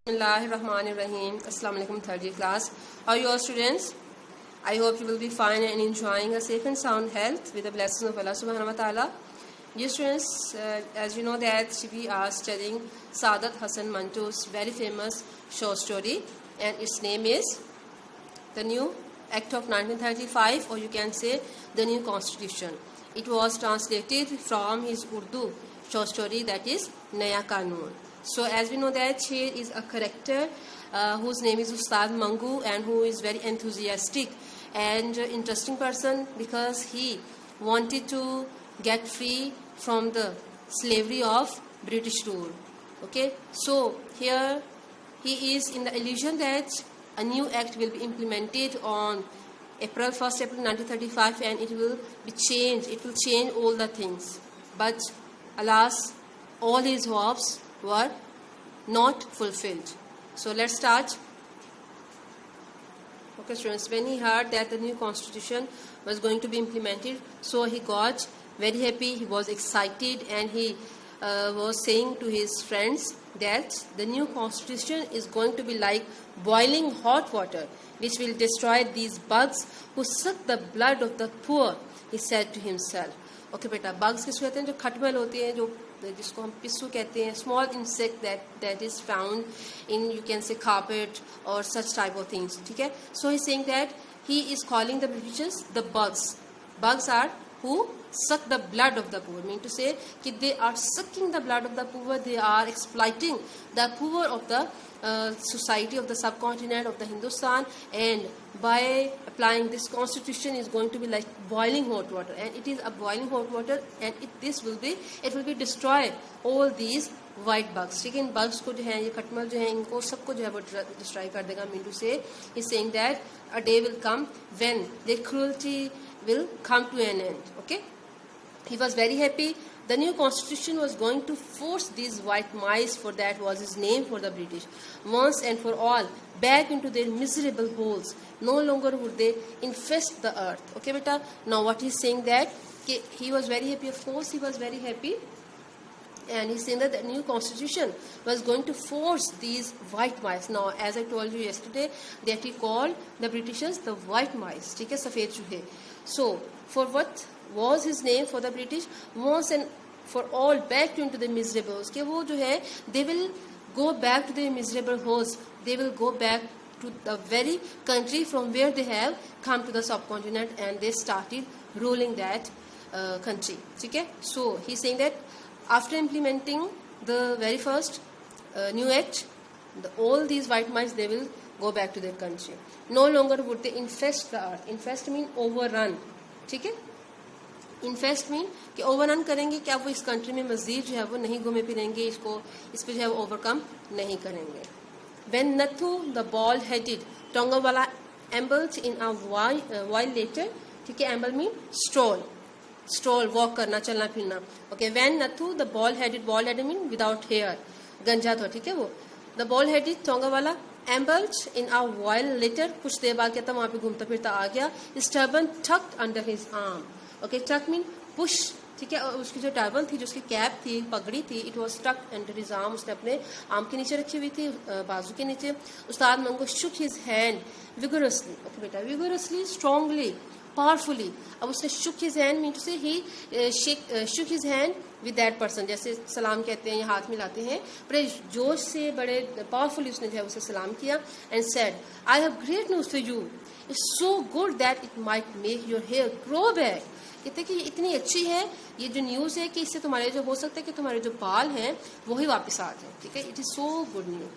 Bismillahirrahmanirrahim. Assalamu alaikum, third year class. How are you all, students? I hope you will be fine and enjoying a safe and sound health with the blessings of Allah subhanahu wa ta'ala. Dear students, as you know that we are studying Saadat Hasan Manto's very famous short story, and its name is The New Act of 1935, or you can say The New Constitution. It was translated from his Urdu short story, that is Naya Kanun. So as we know that here is a character whose name is Ustad Mangu, and who is very enthusiastic and interesting person because he wanted to get free from the slavery of British rule. Okay, so here he is in the illusion that a new act will be implemented on April 1st, April 1935, and it will be changed. It will change all the things. But alas, all his hopes were not fulfilled. So let's start. Okay, students, when he heard that the new constitution was going to be implemented, so he got very happy, he was excited, and he was saying to his friends that the new constitution is going to be like boiling hot water, which will destroy these bugs who suck the blood of the poor, he said to himself. Okay, beta, bugs किसको कहते हैं? जो खटमल होते हैं, जो जिसको हम पिस्सू कहते हैं, small insect that is found in, you can say, carpet or such type of things. ठीक है? So he's saying that he is calling the Britishers the bugs. Bugs are who suck the blood of the poor. Mean to say that they are sucking the blood of the poor. They are exploiting the poor of the society of the subcontinent of the Hindustan, and by applying this constitution is going to be like boiling hot water, and it is a boiling hot water, and it will be destroy all these white bugs. ठीक है, इन bugs को जो है, ये खटमल जो है, इनको सबको जो है वो destroy कर देगा. Mean to say, he's saying that a day will come when their cruelty will come to an end. Okay, he was very happy. The new constitution was going to force these white mice, for that was his name for the British, once and for all back into their miserable holes. No longer would they infest the earth. Okay, beta. Now what he's saying that he was very happy. Of course, he was very happy. And he's saying that the new constitution was going to force these white mice. Now, as I told you yesterday, that he called the Britishers the white mice. ठीक है, सफेद चूहे. So, for what was his name for the British? Once and for all back into the miserable holes. कि वो जो है, they will go back to their miserable holes. They will go back to the very country from where they have come to the subcontinent, and they started ruling that country. ठीक है? So, he's saying that after implementing the very first new act, all these white mice, they will go back to their country. No longer would they infest the earth. Infest mean overrun. ठीक है? Infest mean कि overrun करेंगे, क्या वो इस country में मज़ीद जो है वो नहीं घूमे फिरेंगे, इस पे जो है वो overcome नहीं करेंगे. When Nathu, the bald-headed Tongawala, ambled in a while later, ठीक है, amble mean stroll, walk करना, चलना फिरना. Okay, when Nathu, the bald-headed mean without hair, गंजा था, ठीक है वो. The bald-headed Tongawala ambled in a while later, कुछ देर बाद क्या था, वहाँ पे घूमता फिरता आ गया. His turban tucked under his arm. Okay, tuck mean push. ठीक है, और उसकी जो टर्बन थी, जो उसकी कैप थी, पगड़ी थी, it was tucked under his arm. उसने अपने आर्म के नीचे रखी हुई थी, बाजू के नीचे. उस्ताद Mangu shook his hand vigorously. Okay बेटा, vigorously, strongly, powerfully. अब उसने shook his hand mean to say he shook his hand with that person. जैसे सलाम कहते हैं या हाथ मिलाते हैं, बड़े जोश से, बड़े powerfully उसने जो है उसे सलाम किया, and said, I have great news for you. It's so good that it might make your hair grow back. कहते कि इतनी अच्छी है ये जो न्यूज़ है कि इससे तुम्हारे जो हो सकता है कि तुम्हारे जो बाल हैं वो ही वापस आ जाए. ठीक है, it is so good news.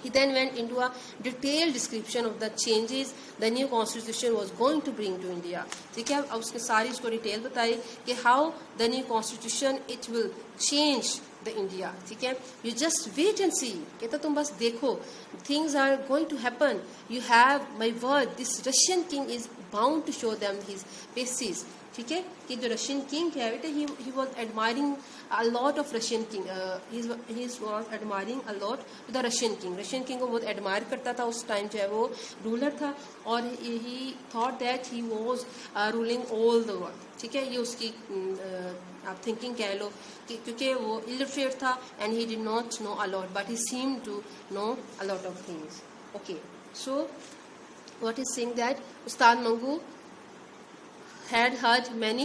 He then went into a detailed description of the changes the new constitution was going to bring to India. ठीक है, अब उसने सारी इसको डिटेल बताई कि how the new constitution it will change the India. ठीक है, you just wait and see. कहता तुम बस देखो, things are going to happen. You have my word. This Russian king is bound to show them his paces, ठीक है, कि जो रशियन किंग है बेटा he was admiring a lot of Russian king, he was admiring a lot the Russian king को बहुत admire करता था उस टाइम, जो है वो रूलर था, और ही thought that he was ruling all the world, ठीक है, ये उसकी आप थिंकिंग कह लो, कि क्योंकि वो इलिटरेट था and he did not know a lot but he seem to know a lot of things. Okay, so what is saying that Ustad Mangu had heard many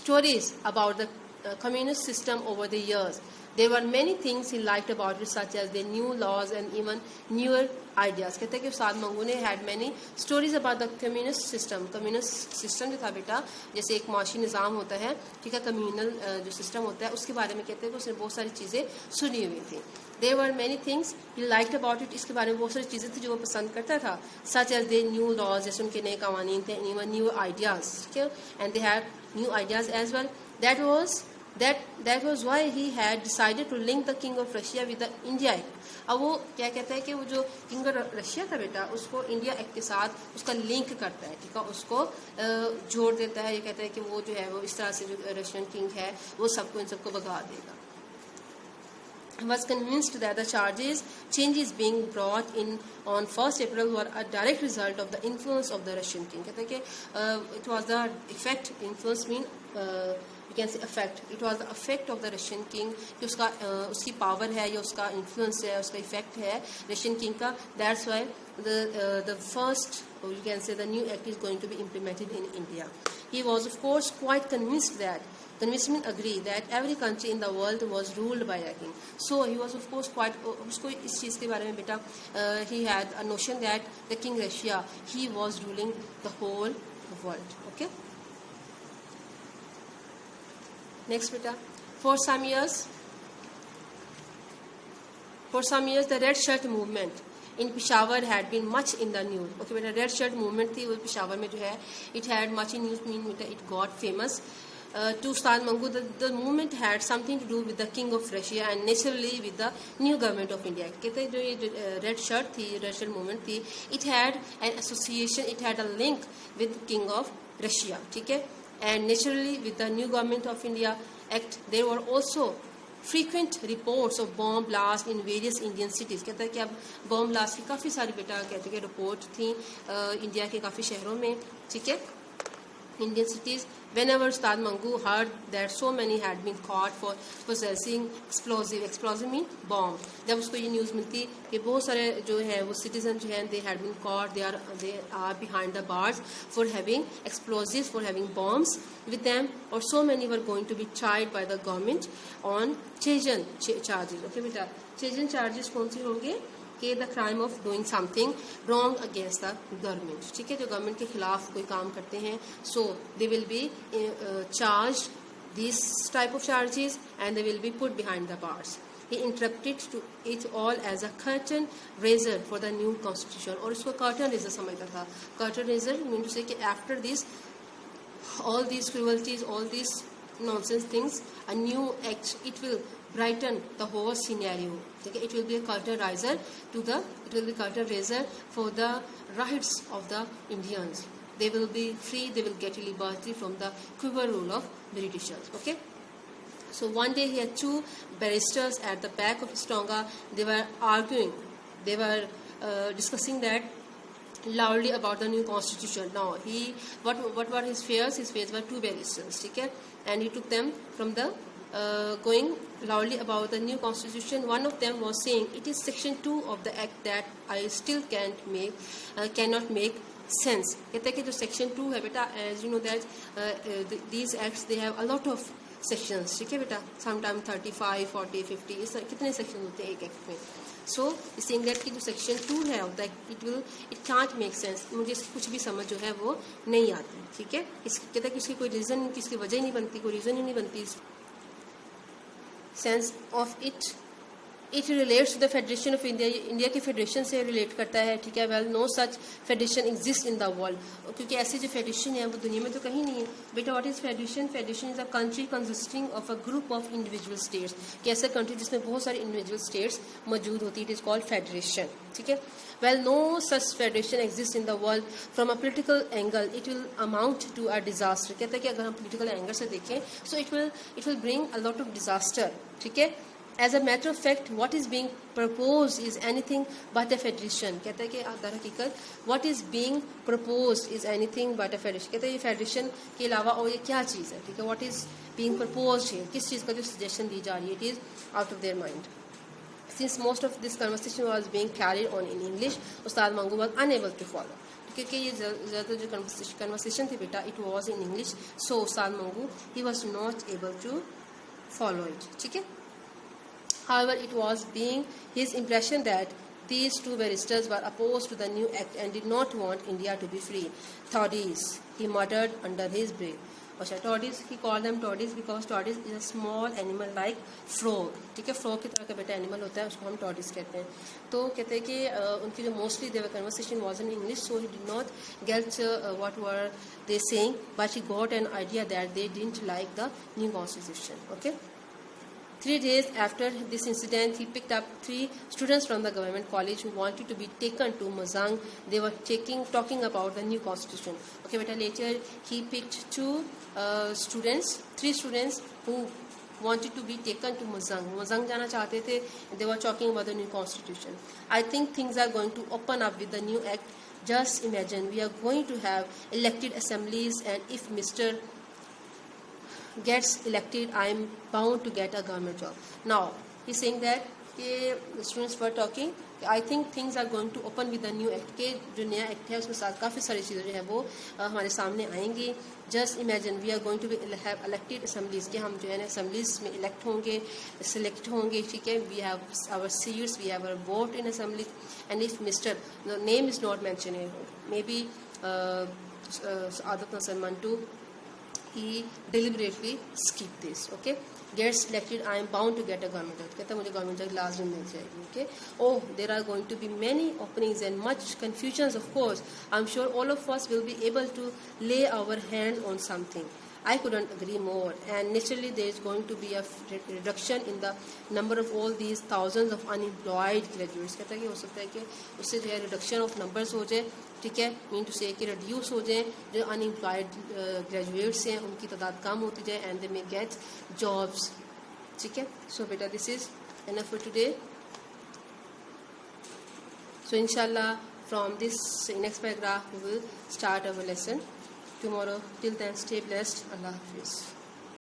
stories about the communist system over the years. There were many things he liked about it, such as the new laws and even newer ideas. कहते हैं कि उस्ताद मंगू ने had many stories about the communist system. Communist system जो था बेटा, जैसे एक माशी निज़ाम होता है, ठीक है, कम्यूनल जो सिस्टम होता है, उसके बारे में कहते हैं कि उसने बहुत सारी चीज़ें सुनी हुई थी. There were many things he liked about it. इसके बारे में बहुत सारी चीज़ें थी जो वो पसंद करता था, such as the new laws, जैसे उनके नए कानून थे, even new ideas, ठीक है, and they had new ideas as well. That was why he had decided to link the king of Russia with the India Act. अब वो क्या कहता है कि वो जो किंग ऑफ रशिया था बेटा, उसको इंडिया एक्ट के साथ उसका लिंक करता है, ठीक है, उसको जोड़ देता है. ये कहता है कि वो जो है वो इस तरह से जो रशियन किंग है वो सबको इन सबको भगा देगा. Was convinced that the changes being brought in on 1st April were a direct result of the influence of the Russian king. कहते हैं कि it was the effect, influence mean you can say effect. It was the effect of the Russian king, कि उसका उसकी power है या उसका influence है, उसका effect है Russian king का. That's why the first, you can say, the new act is going to be implemented in India. He was of course quite convinced means agree that every country in the world was ruled by a king. So he was of course quite, उसको इस चीज़ के बारे में बेटा he had a notion that the king Russia, he was ruling the whole world. Okay, next बेटा, for some years the red shirt movement in Peshawar had been much in the news. Okay बेटा, red shirt movement थी वो पेशावर में जो है, it had much in news, mean बेटा it got famous. To Ustad Mangu, the movement had something to do with the king of Russia and naturally with the new government of India. कहते हैं जो ये red shirt थी, red shirt movement थी, it had an association, it had a link with king of Russia, ठीक है, and naturally with the new government of India act. There were also frequent reports of bomb blast in various Indian cities. कहता है कि अब bomb blast की काफ़ी सारी बेटा कहते हैं कि रिपोर्ट थी इंडिया के काफ़ी शहरों में, ठीक है, Indian cities. Whenever Ustad Mangu heard that so many had been caught for possessing explosive mean bomb, जब उसको ये न्यूज़ मिलती कि बहुत सारे जो है वो citizen जो हैं they had been caught, they are behind the bars for having explosives, for having bombs with them, or so many were going to be tried by the government on treason charges. Okay बेटा, treason charges कौन से होंगे कि the crime of doing something wrong against the government, ठीक है, जो government के खिलाफ कोई काम करते हैं, so they will be charge this type of charges and they will be put behind the bars. He interpreted to it all as a curtain raiser for the new constitution. और इसको curtain raiser समझता था. Curtain raiser means to say कि after this, all these cruelties, all these nonsense things, a new act, it will brighten the whole scenario. Okay, it will be a curtain raiser for the rights of the Indians. They will be free, they will get liberty from the cruel rule of Britishers. Okay. So one day he had two barristers at the back of his tonga. They were arguing. They were discussing that loudly about the new constitution. Now what were his fears? His fears were two barristers. Okay, and he took them from the going loudly about the new constitution. One of them was saying it is section 2 of the act that I still cannot make sense. कहते हैं कि जो section 2 है बेटा, as you know that these acts they have a lot of sections, ठीक है बेटा, sometimes 35, 40, 50 इस कितने sections होते हैं एक act में. So saying that कि जो section 2 है of the act it can't make sense, मुझे इसकी कुछ भी समझ जो है वो नहीं आती, ठीक है. कहते हैं कि इसकी कोई रीज़न, किसकी वजह नहीं बनती, कोई रीज़न ही नहीं बनती. Sense of it it relates to the federation of India, India की फेडरेशन से रिलेट करता है, ठीक है। Well no such federation exist in the world, क्योंकि ऐसी जो फेडरेशन है वो दुनिया में तो कहीं नहीं है। बेटा what is federation? Federation is a country consisting of a group of individual states, कि ऐसा कंट्री जिसमें बहुत सारे इंडिविजुअल स्टेट्स मौजूद होती है, इट इज कॉल्ड फेडरेशन, ठीक है। Well no such federation exist in the world from a political angle it will amount to a disaster. कहता है कि अगर हम पोलिटिकल एंगल से देखें so it will bring a lot of disaster, ठीक है। As a matter of fact, what is being proposed is anything but a federation. कहता है कि दर हकीकत what is being proposed is anything but a federation. कहता है ये federation के अलावा और ये क्या चीज़ है, ठीक है। what is being proposed है, किस चीज़ का जो सजेशन दी जा रही है, it is out of their mind. Since most of this conversation was being carried on in English, Ustad Mangu was unable to follow. क्योंकि ये ज़्यादा जो conversation थी बेटा it was in English, so Ustad Mangu he was not able to follow it, ठीक है। However, it was being his impression that these two barristers were opposed to the new act and did not want India to be free. Toadies, he muttered under his breath. अच्छा, toadies, he called them toadies because toadies is a small animal like frog, ठीक है। frog की तरह का बेटा animal होता है, उसको हम toadies कहते हैं। तो कहते हैं कि उनकी जो mostly their conversation was in English, so he did not get what were they saying, but he got an idea that they didn't like the new constitution, okay. 3 days after this incident, he picked up 3 students from the government college who wanted to be taken to Mazang. They were talking about the new constitution. Okay, but later he picked 3 students who wanted to be taken to Mazang. Mazang जाना चाहते थे. They were talking about the new constitution. I think things are going to open up with the new act. Just imagine, we are going to have elected assemblies, and if Mr. gets elected, I am bound to get a government job. Now he's saying that the students were talking, I think things are going to open with the new act, के जो नया act है उसके साथ काफ़ी सारी चीज़ें जो है वो हमारे सामने आएंगी। Just imagine we are going to have elected assemblies, के हम जो है ना असम्बलीज में इलेक्ट होंगे, सिलेक्ट होंगे, ठीक है। We have our seats, we have our vote in assembly, and if mister name is not mention, may be Saadat नसर Mantu, he deliberately skipped this, okay. Gets elected, I am bound to get a government job. कहता है मुझे government job लाजमी मिल जाएगी, okay. Oh, there are going to be many openings and much confusions, of course. I'm sure all of us will be able to lay our hand on something. I couldn't agree more. And naturally, there is going to be a reduction in the number of all these thousands of unemployed graduates. कहता है कि हो सकता है कि उससे जो है reduction of numbers हो जाए, ठीक है। मीन टू से कि reduce हो जाए जो unemployed graduates हैं, उनकी तादाद कम होती जाए, and they may get jobs, ठीक है। So बेटा, this is enough for today. So inshallah, from this next paragraph we will start our lesson tomorrow. Till then, stay blessed. Allah Hafiz.